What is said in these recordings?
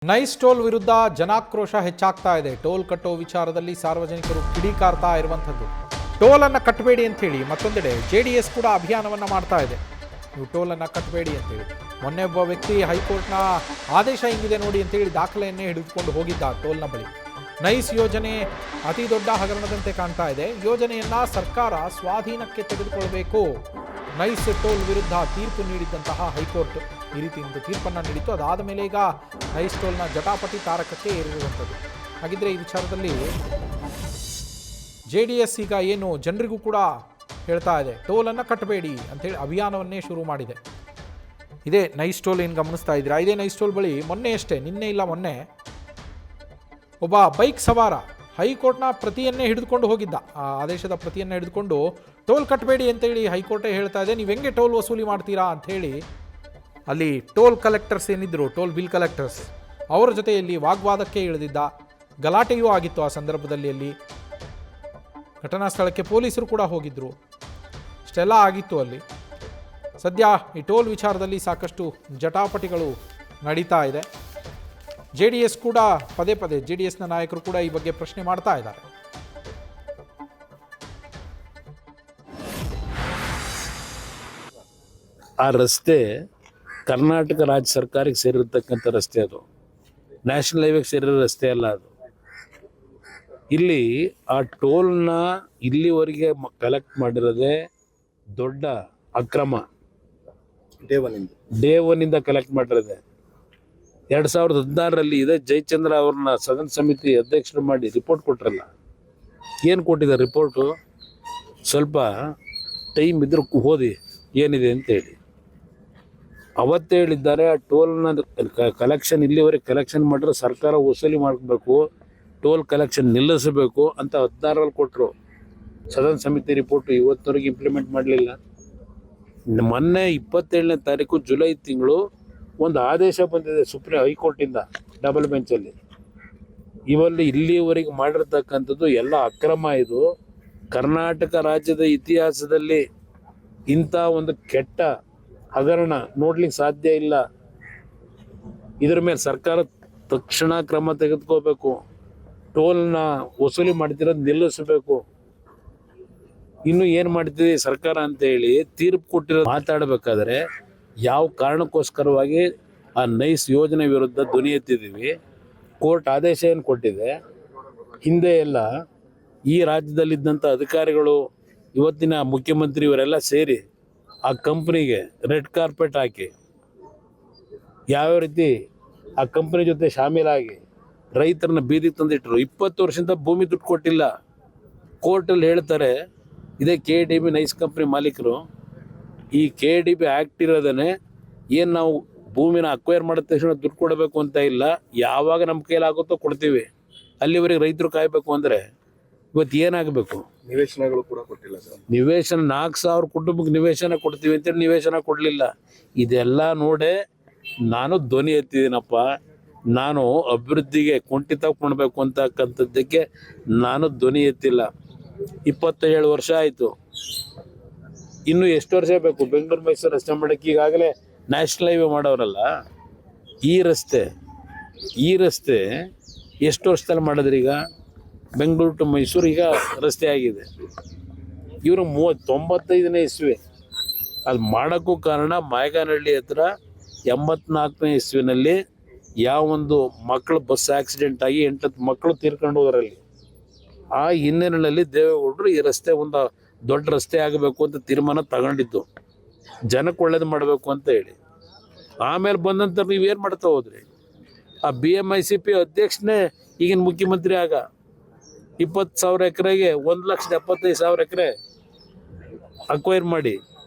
Nice toll ವಿರುದ್ಧ ಜನಾಕ್ರೋಶ ಹೆಚ್ಚಾಗ್ತಾ ಇದೆ. ಟೋಲ್ ಕಟ್ಟೋ ವಿಚಾರದಲ್ಲಿ ಸಾರ್ವಜನಿಕರು ಕಿಡಿಕಾರ್ತಾ ಇರುವಂಥದ್ದು. ಟೋಲನ್ನು ಕಟ್ಟಬೇಡಿ ಅಂಥೇಳಿ ಮತ್ತೊಂದೆಡೆ JDS ಕೂಡ ಅಭಿಯಾನವನ್ನು ಮಾಡ್ತಾ ಇದೆ. ನೀವು ಟೋಲನ್ನು ಕಟ್ಟಬೇಡಿ ಅಂತೇಳಿ ಮೊನ್ನೆ ಒಬ್ಬ ವ್ಯಕ್ತಿ ಹೈಕೋರ್ಟ್ನ ಆದೇಶ ಹಿಂಗಿದೆ ನೋಡಿ ಅಂತೇಳಿ ದಾಖಲೆಯನ್ನೇ ಹಿಡಿದುಕೊಂಡು ಹೋಗಿದ್ದ ಟೋಲ್ನ ಬಳಿ. ನೈಸ್ ಯೋಜನೆ ಅತಿ ದೊಡ್ಡ ಹಗರಣದಂತೆ ಕಾಣ್ತಾ ಇದೆ. ಯೋಜನೆಯನ್ನು ಸರ್ಕಾರ ಸ್ವಾಧೀನಕ್ಕೆ ತೆಗೆದುಕೊಳ್ಬೇಕು. ನೈಸ್ ಟೋಲ್ ವಿರುದ್ಧ ತೀರ್ಪು ನೀಡಿದ್ದಂತಹ ಹೈಕೋರ್ಟ್ ಈ ರೀತಿ ಒಂದು ತೀರ್ಪನ್ನು ನೀಡಿತ್ತು. ಅದಾದ ಮೇಲೆ ಈಗ ನೈಸ್ ಟೋಲ್ನ ಜಟಾಪಟಿ ತಾರಕಕ್ಕೆ ಏರಿರುವಂಥದ್ದು. ಹಾಗಿದ್ರೆ ಈ ವಿಚಾರದಲ್ಲಿ JDS ಈಗ ಏನು ಜನರಿಗೂ ಕೂಡ ಹೇಳ್ತಾ ಇದೆ, ಟೋಲನ್ನು ಕಟ್ಟಬೇಡಿ ಅಂಥೇಳಿ ಅಭಿಯಾನವನ್ನೇ ಶುರು ಮಾಡಿದೆ. ಇದೇ ನೈಸ್ ಟೋಲ್ ಏನು ಗಮನಿಸ್ತಾ ಇದ್ದೀರಾ, ಇದೇ ನೈಸ್ ಟೋಲ್ ಬಳಿ ಮೊನ್ನೆ ಒಬ್ಬ ಬೈಕ್ ಸವಾರ ಹೈಕೋರ್ಟ್ನ ಪ್ರತಿಯನ್ನೇ ಹಿಡಿದುಕೊಂಡು ಹೋಗಿದ್ದ. ಆ ಆದೇಶದ ಪ್ರತಿಯನ್ನು ಹಿಡಿದುಕೊಂಡು ಟೋಲ್ ಕಟ್ಟಬೇಡಿ ಅಂತೇಳಿ ಹೈಕೋರ್ಟೇ ಹೇಳ್ತಾ ಇದೆ, ನೀವು ಹೆಂಗೆ ಟೋಲ್ ವಸೂಲಿ ಮಾಡ್ತೀರಾ ಅಂಥೇಳಿ ಅಲ್ಲಿ ಟೋಲ್ ಕಲೆಕ್ಟರ್ಸ್ ಏನಿದ್ರು, ಟೋಲ್ ಬಿಲ್ ಕಲೆಕ್ಟರ್ಸ್, ಅವರ ಜೊತೆಯಲ್ಲಿ ವಾಗ್ವಾದಕ್ಕೆ ಇಳಿದಿದ್ದ. ಗಲಾಟೆಯೂ ಆಗಿತ್ತು ಆ ಸಂದರ್ಭದಲ್ಲಿ. ಅಲ್ಲಿ ಘಟನಾ ಸ್ಥಳಕ್ಕೆ ಪೊಲೀಸರು ಕೂಡ ಹೋಗಿದ್ದರು. ಇಷ್ಟೆಲ್ಲ ಆಗಿತ್ತು ಅಲ್ಲಿ. ಸದ್ಯ ಈ ಟೋಲ್ ವಿಚಾರದಲ್ಲಿ ಸಾಕಷ್ಟು ಜಟಾಪಟಿಗಳು ನಡೀತಾ ಇದೆ. JDS ಕೂಡ ಪದೇ JDSನ ನಾಯಕರು ಕೂಡ ಈ ಬಗ್ಗೆ ಪ್ರಶ್ನೆ ಮಾಡ್ತಾ ಇದ್ದಾರೆ. ಆ ರಸ್ತೆ ಕರ್ನಾಟಕ ರಾಜ್ಯ ಸರ್ಕಾರಕ್ಕೆ ಸೇರಿರ್ತಕ್ಕಂಥ ರಸ್ತೆ, ಅದು ನ್ಯಾಷನಲ್ ಹೈವೇಗೆ ಸೇರಿರೋ ರಸ್ತೆ ಅಲ್ಲ ಅದು. ಇಲ್ಲಿ ಆ ಟೋಲ್ನ ಇಲ್ಲಿವರೆಗೆ ಕಲೆಕ್ಟ್ ಮಾಡಿರೋದೇ ದೊಡ್ಡ ಅಕ್ರಮ. Day ಒನ್ನಿಂದ collect ಮಾಡಿರೋದೆ. 2016ರಲ್ಲಿ ಇದೇ ಜಯಚಂದ್ರ ಅವ್ರನ್ನ ಸದನ ಸಮಿತಿ ಅಧ್ಯಕ್ಷರು ಮಾಡಿ ರಿಪೋರ್ಟ್ ಕೊಟ್ರಲ್ಲ. ಏನು ಕೊಟ್ಟಿದ್ದಾರೆ ರಿಪೋರ್ಟು? ಸ್ವಲ್ಪ ಟೈಮ್ ಇದ್ರೆ ಓದಿ ಏನಿದೆ ಅಂತೇಳಿ. ಅವತ್ತೇ ಹೇಳಿದ್ದಾರೆ ಆ ಟೋಲ್ನ ಕಲೆಕ್ಷನ್ ಇಲ್ಲಿವರೆಗೆ ಕಲೆಕ್ಷನ್ ಮಾಡಿದ್ರೆ ಸರ್ಕಾರ ವಸೂಲಿ ಮಾಡಬೇಕು, ಟೋಲ್ ಕಲೆಕ್ಷನ್ ನಿಲ್ಲಿಸಬೇಕು ಅಂತ 2016ರಲ್ಲಿ ಕೊಟ್ಟರು. ಸದನ ಸಮಿತಿ ರಿಪೋರ್ಟು ಇವತ್ತವರೆಗೆ ಇಂಪ್ಲಿಮೆಂಟ್ ಮಾಡಲಿಲ್ಲ. ಮೊನ್ನೆ 27ನೇ ತಾರೀಕು ಜುಲೈ ತಿಂಗಳು ಒಂದು ಆದೇಶ ಬಂದಿದೆ ಸುಪ್ರೀಂ ಹೈಕೋರ್ಟಿಂದ, ಡಬಲ್ ಬೆಂಚಲ್ಲಿ. ಇಲ್ಲಿವರೆಗೆ ಮಾಡಿರ್ತಕ್ಕಂಥದ್ದು ಎಲ್ಲ ಅಕ್ರಮ. ಇದು ಕರ್ನಾಟಕ ರಾಜ್ಯದ ಇತಿಹಾಸದಲ್ಲಿ ಇಂಥ ಒಂದು ಕೆಟ್ಟ ಹಗರಣ ನೋಡ್ಲಿಕ್ಕೆ ಸಾಧ್ಯ ಇಲ್ಲ. ಇದರ ಮೇಲೆ ಸರ್ಕಾರ ತಕ್ಷಣ ಕ್ರಮ ತೆಗೆದುಕೋಬೇಕು. ಟೋಲ್ನ ವಸೂಲಿ ಮಾಡ್ತಿರೋದು ನಿಲ್ಲಿಸಬೇಕು. ಇನ್ನು ಏನು ಮಾಡ್ತಿದೆ ಸರ್ಕಾರ ಅಂತ ಹೇಳಿ ತೀರ್ಪು ಕೊಟ್ಟಿರೋ ಮಾತಾಡಬೇಕಾದ್ರೆ ಯಾವ ಕಾರಣಕ್ಕೋಸ್ಕರವಾಗಿ ಆ ನೈಸ್ ಯೋಜನೆ ವಿರುದ್ಧ ಧ್ವನಿ ಎತ್ತಿದ್ದೀವಿ. ಕೋರ್ಟ್ ಆದೇಶ ಏನು ಕೊಟ್ಟಿದೆ, ಹಿಂದೆ ಎಲ್ಲ ಈ ರಾಜ್ಯದಲ್ಲಿದ್ದಂಥ ಅಧಿಕಾರಿಗಳು, ಇವತ್ತಿನ ಮುಖ್ಯಮಂತ್ರಿ ಇವರೆಲ್ಲ ಸೇರಿ ಆ ಕಂಪ್ನಿಗೆ ರೆಡ್ ಕಾರ್ಪೆಟ್ ಹಾಕಿ ಯಾವ ರೀತಿ ಆ ಕಂಪ್ನಿ ಜೊತೆ ಶಾಮೀಲಾಗಿ ರೈತರನ್ನ ಬೀದಿಗೆ ತಂದಿಟ್ಟರು. 20 ವರ್ಷದಿಂದ ಭೂಮಿ ದುಡ್ಡು ಕೊಟ್ಟಿಲ್ಲ. ಕೋರ್ಟಲ್ಲಿ ಹೇಳ್ತಾರೆ, ಇದೇ KDB ನೈಸ್ ಕಂಪ್ನಿ ಮಾಲೀಕರು, ಈ KDB ಆ್ಯಕ್ಟ್ ಇರೋದೇ ಏನು ನಾವು ಭೂಮಿನ ಅಕ್ವೈರ್ ಮಾಡಿದ ತಕ್ಷಣ ದುಡ್ಡು ಕೊಡಬೇಕು ಅಂತ ಇಲ್ಲ, ಯಾವಾಗ ನಮ್ಮ ಕೈಲಾಗುತ್ತೋ ಕೊಡ್ತೀವಿ, ಅಲ್ಲಿವರೆಗೆ ರೈತರು ಕಾಯಬೇಕು. ಅಂದರೆ ಇವತ್ತು ಏನಾಗಬೇಕು? ನಿವೇಶನಗಳು ಕೂಡ ಕೊಟ್ಟಿಲ್ಲ ಸರ್. ನಿವೇಶನ 4,000 ಕುಟುಂಬಕ್ಕೆ ನಿವೇಶನ ಕೊಡ್ತೀವಿ ಅಂತೇಳಿ ನಿವೇಶನ ಕೊಡಲಿಲ್ಲ. ಇದೆಲ್ಲ ನೋಡೇ ನಾನು ಧ್ವನಿ ಎತ್ತಿದ್ದೀನಪ್ಪ. ನಾನು ಅಭಿವೃದ್ಧಿಗೆ ಕುಂಠಿತ ಮಾಡಬೇಕು ಅಂತಕ್ಕಂಥದ್ದಕ್ಕೆ ನಾನು ಧ್ವನಿ ಎತ್ತಿಲ್ಲ. 27 ವರ್ಷ ಆಯಿತು. ಇನ್ನು ಎಷ್ಟು ವರ್ಷ ಬೇಕು ಬೆಂಗಳೂರು ಮೈಸೂರು ರಸ್ತೆ ಮಾಡೋಕ್ಕೆ? ಈಗಾಗಲೇ ನ್ಯಾಷನಲ್ ಹೈವೇ ಮಾಡೋರಲ್ಲ. ಈ ರಸ್ತೆ ಎಷ್ಟು ವರ್ಷದಲ್ಲಿ ಮಾಡಿದ್ರಿ? ಈಗ ಬೆಂಗಳೂರು ಟು ಮೈಸೂರು ಈಗ ರಸ್ತೆ ಆಗಿದೆ. ಇವರು 95ನೇ ಇಸ್ವಿ ಅದು ಮಾಡೋಕ್ಕೂ ಕಾರಣ ಮಾಯಗಾನಹಳ್ಳಿ ಹತ್ರ 84ನೇ ಇಸ್ವಿನಲ್ಲಿ ಯಾವೊಂದು ಮಕ್ಕಳು ಬಸ್ ಆಕ್ಸಿಡೆಂಟ್ ಆಗಿ 8 ಮಕ್ಕಳು ತೀರ್ಕೊಂಡು ಹೋದ್ರಲ್ಲಿ. ಆ ಹಿನ್ನೆಲೆಯಲ್ಲಿ ದೇವೇಗೌಡರು ಈ ರಸ್ತೆ ಒಂದು ದೊಡ್ಡ ರಸ್ತೆ ಆಗಬೇಕು ಅಂತ ತೀರ್ಮಾನ ತಗೊಂಡಿದ್ದು, ಜನಕ್ಕೆ ಒಳ್ಳೇದು ಮಾಡಬೇಕು ಅಂತ ಹೇಳಿ. ಆಮೇಲೆ ಬಂದಂತ ನೀವೇನು ಮಾಡ್ತಾ ಹೋದ್ರಿ? ಆ BMICP ಅಧ್ಯಕ್ಷನೇ ಈಗಿನ ಮುಖ್ಯಮಂತ್ರಿ ಆಗ 20,000 ಎಕರೆಗೆ 1,75,000 ಎಕರೆ ಅಕ್ವೈರ್ ಮಾಡಿ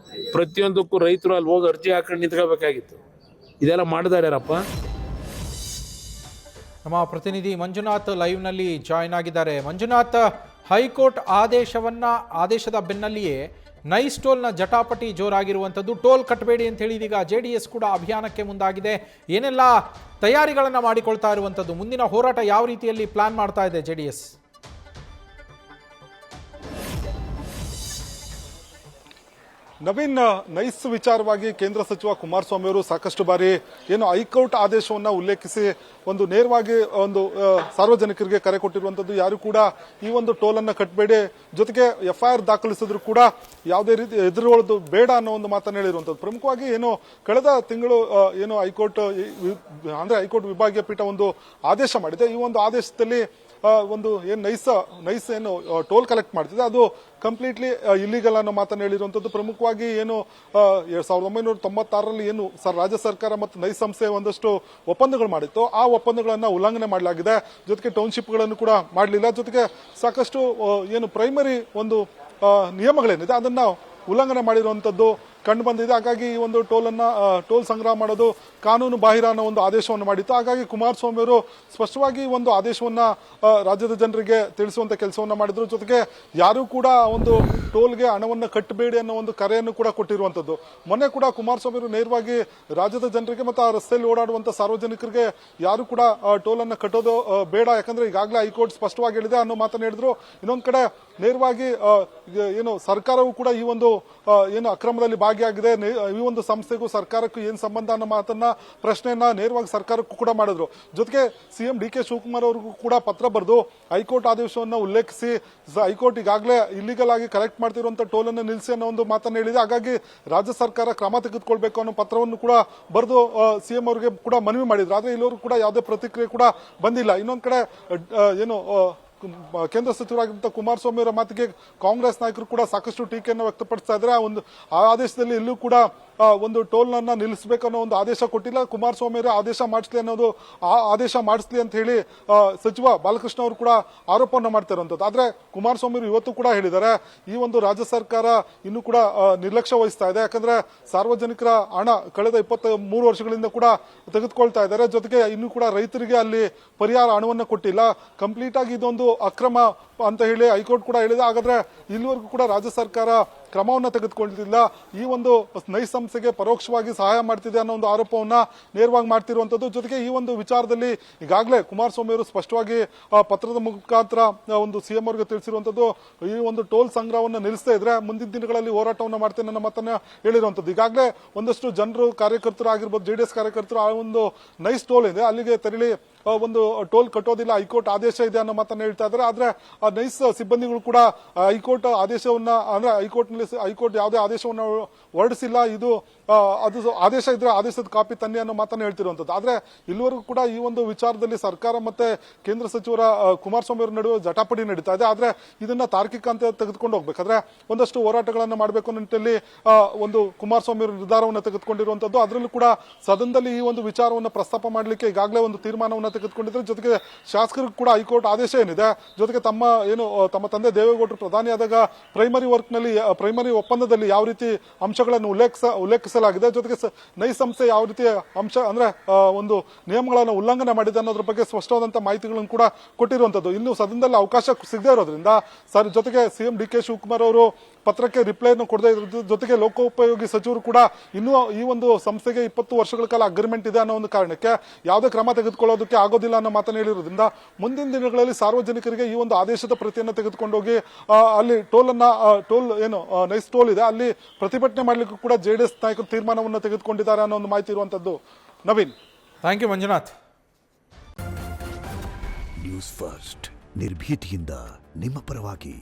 ಪ್ರತಿಯೊಂದಕ್ಕೂ ರೈತರು ಅಲ್ಲಿ ಹೋಗಿ ಅರ್ಜಿ ಹಾಕೊಂಡು ನಿಂತ್ಕೋಬೇಕಾಗಿತ್ತು. ಇದೆಲ್ಲ ಮಾಡಿದಾರ್ಯಾರಪ್ಪ? ನಮ್ಮ ಪ್ರತಿನಿಧಿ ಮಂಜುನಾಥ್ ಲೈವ್ನಲ್ಲಿ ಜಾಯ್ನ್ ಆಗಿದ್ದಾರೆ. ಮಂಜುನಾಥ್, ಹೈಕೋರ್ಟ್ ಆದೇಶದ ಬೆನ್ನಲ್ಲಿಯೇ ನೈಸ್ ಟೋಲ್ನ ಜಟಾಪಟಿ ಜೋರಾಗಿರುವಂಥದ್ದು. ಟೋಲ್ ಕಟ್ಟಬೇಡಿ ಅಂತ ಹೇಳಿ ಇದೀಗ JDS ಕೂಡ ಅಭಿಯಾನಕ್ಕೆ ಮುಂದಾಗಿದೆ. ಏನೆಲ್ಲ ತಯಾರಿಗಳನ್ನು ಮಾಡಿಕೊಳ್ತಾ ಇರುವಂಥದ್ದು? ಮುಂದಿನ ಹೋರಾಟ ಯಾವ ರೀತಿಯಲ್ಲಿ ಪ್ಲಾನ್ ಮಾಡ್ತಾ ಇದೆ JDS? ನವೀನ್, ನೈಸ್ ವಿಚಾರವಾಗಿ ಕೇಂದ್ರ ಸಚಿವ ಕುಮಾರಸ್ವಾಮಿ ಅವರು ಸಾಕಷ್ಟು ಬಾರಿ ಏನು ಹೈಕೋರ್ಟ್ ಆದೇಶವನ್ನ ಉಲ್ಲೇಖಿಸಿ ಒಂದು ನೇರವಾಗಿ ಒಂದು ಸಾರ್ವಜನಿಕರಿಗೆ ಕರೆ ಕೊಟ್ಟಿರುವಂತದ್ದು, ಯಾರು ಕೂಡ ಈ ಒಂದು ಟೋಲ್ ಅನ್ನ ಕಟ್ಟಬೇಡಿ, ಜೊತೆಗೆ FIR ದಾಖಲಿಸಿದ್ರು ಕೂಡ ಯಾವುದೇ ರೀತಿ ಎದುರುಗೊಳ್ಳೋದು ಬೇಡ ಅನ್ನೋ ಒಂದು ಮಾತನ್ನ ಹೇಳಿರುವಂತದ್ದು. ಪ್ರಮುಖವಾಗಿ ಏನು ಕಳೆದ ತಿಂಗಳು ಏನು ಹೈಕೋರ್ಟ್ ಅಂದ್ರೆ ಹೈಕೋರ್ಟ್ ವಿಭಾಗೀಯ ಪೀಠ ಒಂದು ಆದೇಶ ಮಾಡಿದೆ. ಈ ಒಂದು ಆದೇಶದಲ್ಲಿ ಒಂದು ಏನು ನೈಸ್ ಏನು ಟೋಲ್ ಕಲೆಕ್ಟ್ ಮಾಡ್ತಿದೆ ಅದು ಕಂಪ್ಲೀಟ್ಲಿ ಇಲ್ಲಿಗಲ್ ಅನ್ನೋ ಮಾತನ್ನು ಹೇಳಿರುವಂತದ್ದು. ಪ್ರಮುಖವಾಗಿ ಏನು 1996ರಲ್ಲಿ ಏನು ರಾಜ್ಯ ಸರ್ಕಾರ ಮತ್ತು ನೈಸ್ ಸಂಸ್ಥೆ ಒಂದಷ್ಟು ಒಪ್ಪಂದಗಳು ಮಾಡಿತ್ತು, ಆ ಒಪ್ಪಂದಗಳನ್ನ ಉಲ್ಲಂಘನೆ ಮಾಡಲಾಗಿದೆ. ಜೊತೆಗೆ ಟೌನ್ಶಿಪ್ಗಳನ್ನು ಕೂಡ ಮಾಡಲಿಲ್ಲ. ಜೊತೆಗೆ ಸಾಕಷ್ಟು ಏನು ಪ್ರೈಮರಿ ಒಂದು ನಿಯಮಗಳೇನಿದೆ ಅದನ್ನ ಉಲ್ಲಂಘನೆ ಮಾಡಿರುವಂತದ್ದು ಕಂಡು ಬಂದಿದೆ. ಹಾಗಾಗಿ ಈ ಒಂದು ಟೋಲ್ ಸಂಗ್ರಹ ಮಾಡೋದು ಕಾನೂನು ಬಾಹಿರ ಅನ್ನೋ ಒಂದು ಆದೇಶವನ್ನು ಮಾಡಿತ್ತು. ಹಾಗಾಗಿ ಕುಮಾರಸ್ವಾಮಿ ಅವರು ಸ್ಪಷ್ಟವಾಗಿ ಒಂದು ಆದೇಶವನ್ನ ರಾಜ್ಯದ ಜನರಿಗೆ ತಿಳಿಸುವಂತ ಕೆಲಸವನ್ನ ಮಾಡಿದ್ರು. ಜೊತೆಗೆ ಯಾರು ಕೂಡ ಒಂದು ಟೋಲ್ಗೆ ಹಣವನ್ನು ಕಟ್ಟಬೇಡಿ ಅನ್ನೋ ಒಂದು ಕರೆಯನ್ನು ಕೂಡ ಕೊಟ್ಟಿರುವಂತದ್ದು. ಮೊನ್ನೆ ಕೂಡ ಕುಮಾರಸ್ವಾಮಿ ಅವರು ನೇರವಾಗಿ ರಾಜ್ಯದ ಜನರಿಗೆ ಮತ್ತು ಆ ರಸ್ತೆಯಲ್ಲಿ ಓಡಾಡುವಂತ ಸಾರ್ವಜನಿಕರಿಗೆ ಯಾರು ಕೂಡ ಟೋಲ್ ಅನ್ನ ಕಟ್ಟೋದು ಬೇಡ, ಯಾಕಂದ್ರೆ ಈಗಾಗಲೇ ಹೈಕೋರ್ಟ್ ಸ್ಪಷ್ಟವಾಗಿ ಹೇಳಿದೆ ಅನ್ನೋ ಮಾತನ್ನು ಹೇಳಿದ್ರು. ಇನ್ನೊಂದ್ ಕಡೆ ನೇರವಾಗಿ ಏನು ಸರ್ಕಾರವು ಕೂಡ ಈ ಒಂದು ಏನು ಅಕ್ರಮದಲ್ಲಿ ಭಾಗಿಯಾಗಿದೆ, ಈ ಒಂದು ಸಂಸ್ಥೆಗೂ ಸರ್ಕಾರಕ್ಕೂ ಏನ್ ಸಂಬಂಧ ಅನ್ನೋ ಮಾತನ್ನ ಪ್ರಶ್ನೆಯನ್ನ ನೇರವಾಗಿ ಸರ್ಕಾರಕ್ಕೂ ಕೂಡ ಮಾಡಿದ್ರು. ಜೊತೆಗೆ CM DK ಶಿವಕುಮಾರ್ ಅವರಿಗೂ ಕೂಡ ಪತ್ರ ಬರೆದು ಹೈಕೋರ್ಟ್ ಆದೇಶವನ್ನು ಉಲ್ಲೇಖಿಸಿ ಹೈಕೋರ್ಟ್ ಈಗಾಗಲೇ ಇಲ್ಲಿಗಲ್ ಆಗಿ ಕಲೆಕ್ಟ್ ಮಾಡ್ತಿರುವಂತ ಟೋಲ್ ಅನ್ನು ನಿಲ್ಲಿಸಿ ಅನ್ನೋ ಒಂದು ಮಾತನ್ನ ಹೇಳಿದೆ. ಹಾಗಾಗಿ ರಾಜ್ಯ ಸರ್ಕಾರ ಕ್ರಮ ತೆಗೆದುಕೊಳ್ಬೇಕು ಅನ್ನೋ ಪತ್ರವನ್ನು ಕೂಡ ಬರೆದು CM ಅವರಿಗೆ ಕೂಡ ಮನವಿ ಮಾಡಿದ್ರು. ಆದ್ರೆ ಇಲ್ಲಿವರೆಗೂ ಕೂಡ ಯಾವುದೇ ಪ್ರತಿಕ್ರಿಯೆ ಕೂಡ ಬಂದಿಲ್ಲ. ಇನ್ನೊಂದ್ ಕಡೆ ಏನು ಕೇಂದ್ರ ಸಚಿವರಾಗಿದ್ದ ಕುಮಾರಸ್ವಾಮಿ ಅವರ ಮಾತಿಗೆ ಕಾಂಗ್ರೆಸ್ ನಾಯಕರು ಕೂಡ ಸಾಕಷ್ಟು ಟೀಕೆಯನ್ನು ವ್ಯಕ್ತಪಡಿಸ್ತಾ ಇದ್ದಾರೆ. ಆ ಆದೇಶದಲ್ಲಿ ಎಲ್ಲೂ ಕೂಡ ಒಂದು ಟೋಲ್ ಅನ್ನ ನಿಲ್ಲಿಸಬೇಕನ್ನೋ ಒಂದು ಆದೇಶ ಕೊಟ್ಟಿಲ್ಲ. ಕುಮಾರಸ್ವಾಮಿ ಅವರೇ ಆದೇಶ ಮಾಡಿಸ್ಲಿ ಅನ್ನೋದು ಆದೇಶ ಮಾಡಿಸ್ಲಿ ಅಂತ ಹೇಳಿ ಸಚಿವ ಬಾಲಕೃಷ್ಣ ಅವರು ಕೂಡ ಆರೋಪವನ್ನು ಮಾಡ್ತಾ ಇರುವಂತದ್ದು. ಆದ್ರೆ ಕುಮಾರಸ್ವಾಮಿ ಅವರು ಇವತ್ತು ಕೂಡ ಹೇಳಿದ್ದಾರೆ ಈ ಒಂದು ರಾಜ್ಯ ಸರ್ಕಾರ ಇನ್ನೂ ಕೂಡ ನಿರ್ಲಕ್ಷ್ಯ ವಹಿಸ್ತಾ ಇದೆ. ಯಾಕಂದ್ರೆ ಸಾರ್ವಜನಿಕರ ಹಣ ಕಳೆದ 23 ವರ್ಷಗಳಿಂದ ಕೂಡ ತೆಗೆದುಕೊಳ್ತಾ ಇದ್ದಾರೆ. ಜೊತೆಗೆ ಇನ್ನೂ ಕೂಡ ರೈತರಿಗೆ ಅಲ್ಲಿ ಪರಿಹಾರ ಹಣವನ್ನು ಕೊಟ್ಟಿಲ್ಲ. ಕಂಪ್ಲೀಟ್ ಆಗಿ ಇದೊಂದು ಅಕ್ರಮ ಅಂತ ಹೇಳಿ ಹೈಕೋರ್ಟ್ ಕೂಡ ಹೇಳಿದೆ. ಹಾಗಾದ್ರೆ ಇಲ್ಲಿವರೆಗೂ ಕೂಡ ರಾಜ್ಯ ಸರ್ಕಾರ ಕ್ರಮವನ್ನು ತೆಗೆದುಕೊಂಡಿಲ್ಲ. ಈ ಒಂದು ನೈಸ್ ಸಂಸ್ಥೆಗೆ ಪರೋಕ್ಷವಾಗಿ ಸಹಾಯ ಮಾಡ್ತಿದೆ ಅನ್ನೋ ಒಂದು ಆರೋಪವನ್ನ ನೇರವಾಗಿ ಮಾಡ್ತಿರುವಂತದ್ದು. ಜೊತೆಗೆ ಈ ಒಂದು ವಿಚಾರದಲ್ಲಿ ಈಗಾಗಲೇ ಕುಮಾರಸ್ವಾಮಿ ಅವರು ಸ್ಪಷ್ಟವಾಗಿ ಪತ್ರದ ಮುಖಾಂತರ ಒಂದು CM ಅವರಿಗೆ ತಿಳಿಸಿರುವಂತದ್ದು, ಈ ಒಂದು ಟೋಲ್ ಸಂಗ್ರಹವನ್ನು ನಿಲ್ಲಿಸದೇ ಇದ್ರೆ ಮುಂದಿನ ದಿನಗಳಲ್ಲಿ ಹೋರಾಟವನ್ನು ಮಾಡ್ತೇನೆ ಅನ್ನೋ ಮಾತನ್ನ ಹೇಳಿರುವಂತದ್ದು. ಈಗಾಗಲೇ ಒಂದಷ್ಟು ಜನರು ಕಾರ್ಯಕರ್ತರು ಆಗಿರ್ಬೋದು, JDS ಕಾರ್ಯಕರ್ತರು ಆ ಒಂದು ನೈಸ್ ಟೋಲ್ ಇದೆ ಅಲ್ಲಿಗೆ ತೆರಳಿ ಒಂದು ಟೋಲ್ ಕಟ್ಟೋದಿಲ್ಲ, ಹೈಕೋರ್ಟ್ ಆದೇಶ ಇದೆ ಅನ್ನೋ ಮಾತನ್ನ ಹೇಳ್ತಾ ಇದ್ದಾರೆ. ಆದ್ರೆ ಆ ನೈಸ್ ಸಿಬ್ಬಂದಿಗಳು ಕೂಡ ಹೈಕೋರ್ಟ್ ಆದೇಶವನ್ನ ಅಂದ್ರೆ ಹೈಕೋರ್ಟ್ ಯಾವುದೇ ಆದೇಶವನ್ನ ಹೊರಡಿಸಿಲ್ಲ, ಇದು ಅದು ಆದೇಶ ಇದ್ರೆ ಆದೇಶದ ಕಾಪಿ ತನ್ನಿ ಅನ್ನೋ ಮಾತನ್ನ ಹೇಳ್ತಿರುವಂತದ್ದು. ಆದ್ರೆ ಇಲ್ಲಿವರೆಗೂ ಕೂಡ ಈ ಒಂದು ವಿಚಾರದಲ್ಲಿ ಸರ್ಕಾರ ಮತ್ತೆ ಕೇಂದ್ರ ಸಚಿವರ ಕುಮಾರಸ್ವಾಮಿ ಅವರ ನಡುವೆ ಜಟಾಪಟಿ ನಡೀತಾ ಇದೆ. ಆದ್ರೆ ಇದನ್ನ ತಾರ್ಕಿಕ ಅಂತ ತೆಗೆದುಕೊಂಡು ಹೋಗ್ಬೇಕಾದ್ರೆ ಒಂದಷ್ಟು ಹೋರಾಟಗಳನ್ನ ಮಾಡಬೇಕು ಅನ್ನೋ ನಿಟ್ಟಿನಲ್ಲಿ ಒಂದು ಕುಮಾರಸ್ವಾಮಿ ಅವರ ನಿರ್ಧಾರವನ್ನು ತೆಗೆದುಕೊಂಡಿರುವಂತದ್ದು. ಅದರಲ್ಲೂ ಕೂಡ ಸದನದಲ್ಲಿ ಈ ಒಂದು ವಿಚಾರವನ್ನು ಪ್ರಸ್ತಾಪ ಮಾಡಲಿಕ್ಕೆ ಈಗಾಗಲೇ ಒಂದು ತೀರ್ಮಾನವನ್ನು ತೆಗೆದುಕೊಂಡಿದ್ರು. ಜೊತೆಗೆ ಶಾಸಕರಿಗೂ ಕೂಡ ಹೈಕೋರ್ಟ್ ಆದೇಶ ಏನಿದೆ, ಜೊತೆಗೆ ತಮ್ಮ ತಂದೆ ದೇವೇಗೌಡರು ಪ್ರಧಾನಿಯಾದಾಗ ಪ್ರೈಮರಿ ಒಪ್ಪಂದದಲ್ಲಿ ಯಾವ ರೀತಿ ಅಂಶಗಳನ್ನು ಉಲ್ಲೇಖಿಸಲಾಗಿದೆ, ಜೊತೆಗೆ ನೈಸ್ ಸಂಸ್ಥೆ ಯಾವ ರೀತಿ ಅಂಶ ಅಂದ್ರೆ ಒಂದು ನಿಯಮಗಳನ್ನು ಉಲ್ಲಂಘನೆ ಮಾಡಿದೆ ಅನ್ನೋದ್ರ ಬಗ್ಗೆ ಸ್ಪಷ್ಟವಾದಂತಹ ಮಾಹಿತಿಗಳನ್ನು ಕೂಡ ಕೊಟ್ಟಿರುವಂತದ್ದು. ಇನ್ನು ಸದನದಲ್ಲಿ ಅವಕಾಶ ಸಿಗದೇ ಇರೋದ್ರಿಂದ ಜೊತೆಗೆ CM DK ಶಿವಕುಮಾರ್ ಅವರು ಪತ್ರಕ್ಕೆ ರಿಪ್ಲೈಯನ್ನು ಕೊಡದೇ ಇರೋದ್ರ ಜೊತೆಗೆ ಲೋಕೋಪಯೋಗಿ ಸಚಿವರು ಕೂಡ ಇನ್ನೂ ಈ ಒಂದು ಸಂಸ್ಥೆಗೆ 20 ವರ್ಷಗಳ ಕಾಲ ಅಗ್ರಿಮೆಂಟ್ ಇದೆ ಅನ್ನೋ ಒಂದು ಕಾರಣಕ್ಕೆ ಯಾವುದೇ ಕ್ರಮ ತೆಗೆದುಕೊಳ್ಳೋದಕ್ಕೆ ಆಗೋದಿಲ್ಲ ಅನ್ನೋ ಮಾತನ್ನು ಹೇಳಿರೋದ್ರಿಂದ ಮುಂದಿನ ದಿನಗಳಲ್ಲಿ ಸಾರ್ವಜನಿಕರಿಗೆ ಈ ಒಂದು ಆದೇಶದ ಪ್ರತಿಯನ್ನು ತೆಗೆದುಕೊಂಡೋಗಿ ಅಲ್ಲಿ ನೈಸ್ ಟೋಲ್ ಇದೆ ಅಲ್ಲಿ ಪ್ರತಿಭಟನೆ ಮಾಡಲಿಕ್ಕೂ ಕೂಡ JDS ನಾಯಕರು ತೀರ್ಮಾನವನ್ನು ತೆಗೆದುಕೊಂಡಿದ್ದಾರೆ ಅನ್ನೋ ಒಂದು ಮಾಹಿತಿ ಇರುವಂತದ್ದು. Naveen, thank you Manjunath. News first ನಿರ್ಭೀತಿಯಿಂದ ನಿಮ್ಮ ಪರವಾಗಿ.